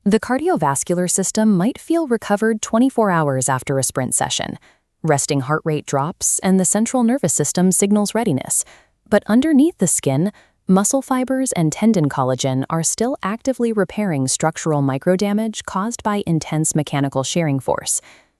The cardiovascular system might feel recovered 24 hours after a sprint session. Resting heart rate drops and the central nervous system signals readiness. But underneath the skin, muscle fibers and tendon collagen are still actively repairing structural microdamage caused by intense mechanical shearing force.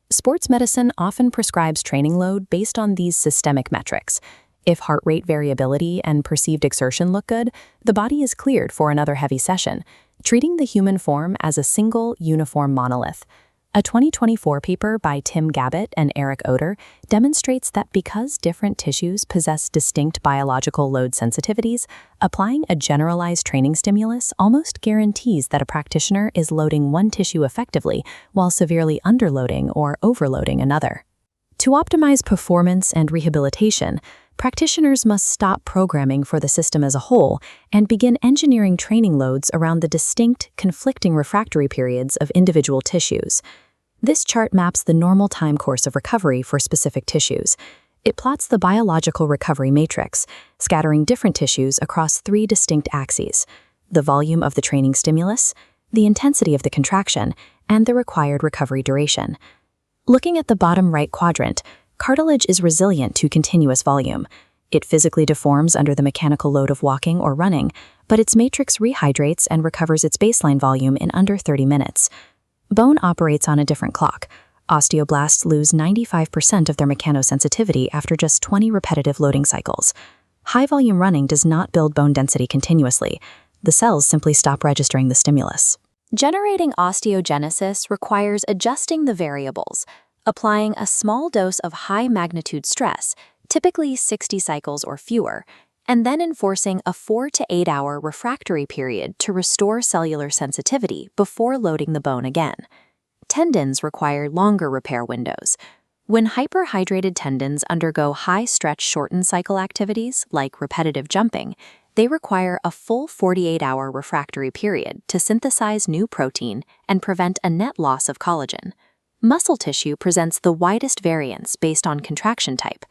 Sports medicine often prescribes training load based on these systemic metrics. If heart rate variability and perceived exertion look good, the body is cleared for another heavy session, treating the human form as a single, uniform monolith. A 2024 paper by Gabbett and Eric Oetter demonstrates that because different tissues possess distinct biological load sensitivities, applying a generalized training stimulus almost guarantees that a practitioner is loading one tissue effectively while severely underloading or overloading another. To optimize performance and rehabilitation, practitioners must stop programming for the system as a whole and begin engineering training loads around the distinct, conflicting refractory periods of individual tissues. This chart maps the normal time course of recovery for specific tissues. It plots the biological recovery matrix, scattering different tissues across 3 distinct axes: the volume of the training stimulus, the intensity of the contraction, and the required recovery duration. Looking at the bottom right quadrant, cartilage is resilient to continuous volume. It physically deforms under the mechanical load of walking or running, but its matrix rehydrates and recovers its baseline volume in under 30 minutes. Bone operates on a different clock. Osteoblasts lose 95% of their mechanosensitivity after just 20 repetitive loading cycles. High-volume running does not build bone density continuously. The cells simply stop registering the stimulus. Generating osteogenesis requires adjusting the variables, applying a small dose of high-magnitude stress, typically 60 cycles or fewer, and then enforcing a 4 to 8 hour refractory period to restore cellular sensitivity before loading the bone again. Tendons require longer repair windows. When hyperhydrated tendons undergo high-stretch shortened cycle activities like repetitive jumping, they require a full 48-hour refractory period to synthesize new protein and prevent a net loss of collagen. Muscle tissue presents the widest variance based on contraction type.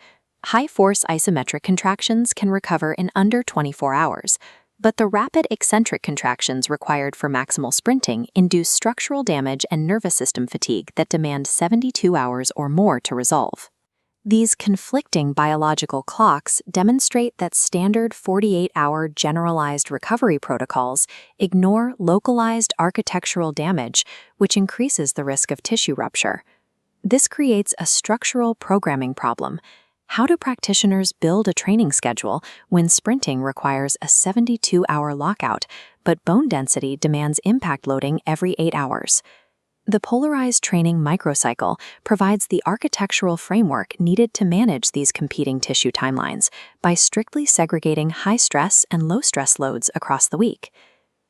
High-force isometric contractions can recover in under 24 hours, but the rapid eccentric contractions required for maximal sprinting induce structural damage and nervous system fatigue that demand 72 hours or more to resolve. These conflicting biological clocks demonstrate that standard 48-hour generalized recovery protocols ignore localized architectural damage, which increases the risk of tissue rupture. This creates a structural programming problem. How do practitioners build a training schedule when sprinting requires a 72-hour lockout, but bone density demands impact loading every 8 hours? The Polarized training microcycle provides the architectural framework needed to manage these competing tissue timelines by strictly segregating high-stress and low-stress loads across the week.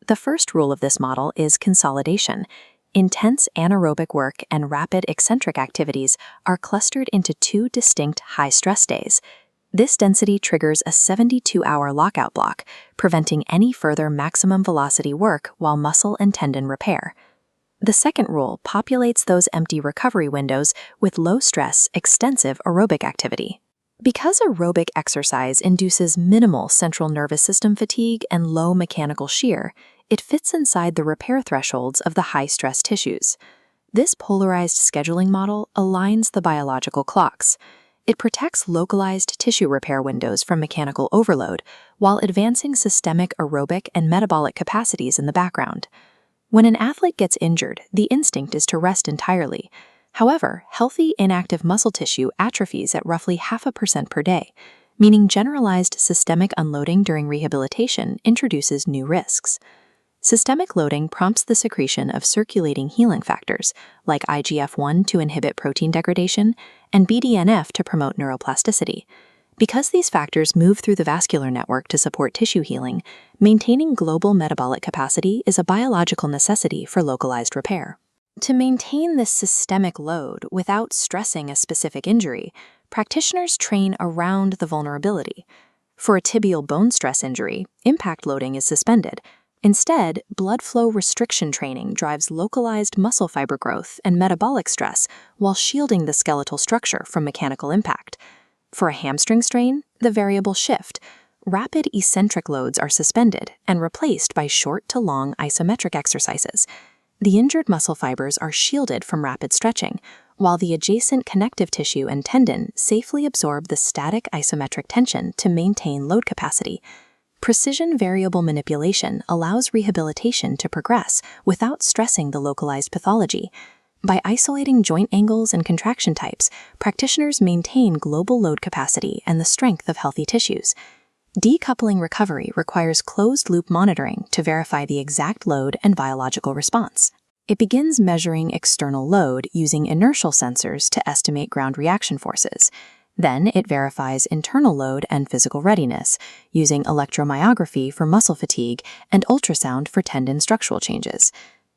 The first rule of this model is consolidation. Intense anaerobic work and rapid eccentric activities are clustered into 2 distinct high-stress days. This density triggers a 72-hour lockout block, preventing any further maximum velocity work while muscle and tendon repair. The second rule populates those empty recovery windows with low-stress, extensive aerobic activity. Because aerobic exercise induces minimal central nervous system fatigue and low mechanical shear, it fits inside the repair thresholds of the high-stress tissues. This polarized scheduling model aligns the biological clocks. It protects localized tissue repair windows from mechanical overload while advancing systemic aerobic and metabolic capacities in the background. When an athlete gets injured, the instinct is to rest entirely. However, healthy inactive muscle tissue atrophies at roughly 0.5% per day, meaning generalized systemic unloading during rehabilitation introduces new risks. Systemic loading prompts the secretion of circulating healing factors, like IGF-1 to inhibit protein degradation and BDNF to promote neuroplasticity. Because these factors move through the vascular network to support tissue healing, maintaining global metabolic capacity is a biological necessity for localized repair. To maintain this systemic load without stressing a specific injury, practitioners train around the vulnerability. For a tibial bone stress injury, impact loading is suspended. Instead, blood flow restriction training drives localized muscle fiber growth and metabolic stress while shielding the skeletal structure from mechanical impact. For a hamstring strain, the variable shift. Rapid eccentric loads are suspended and replaced by short to long isometric exercises. The injured muscle fibers are shielded from rapid stretching, while the adjacent connective tissue and tendon safely absorb the static isometric tension to maintain load capacity. Precision variable manipulation allows rehabilitation to progress without stressing the localized pathology. By isolating joint angles and contraction types, practitioners maintain global load capacity and the strength of healthy tissues. Decoupling recovery requires closed-loop monitoring to verify the exact load and biological response. It begins measuring external load using inertial sensors to estimate ground reaction forces. Then it verifies internal load and physical readiness, using electromyography for muscle fatigue and ultrasound for tendon structural changes.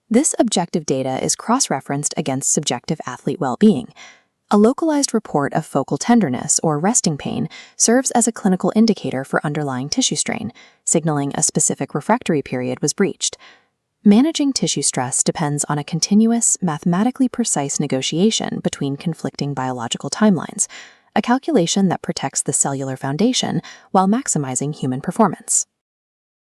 This objective data is cross-referenced against subjective athlete well-being. A localized report of focal tenderness or resting pain serves as a clinical indicator for underlying tissue strain, signaling a specific refractory period was breached. Managing tissue stress depends on a continuous, mathematically precise negotiation between conflicting biological timelines, a calculation that protects the cellular foundation while maximizing human performance.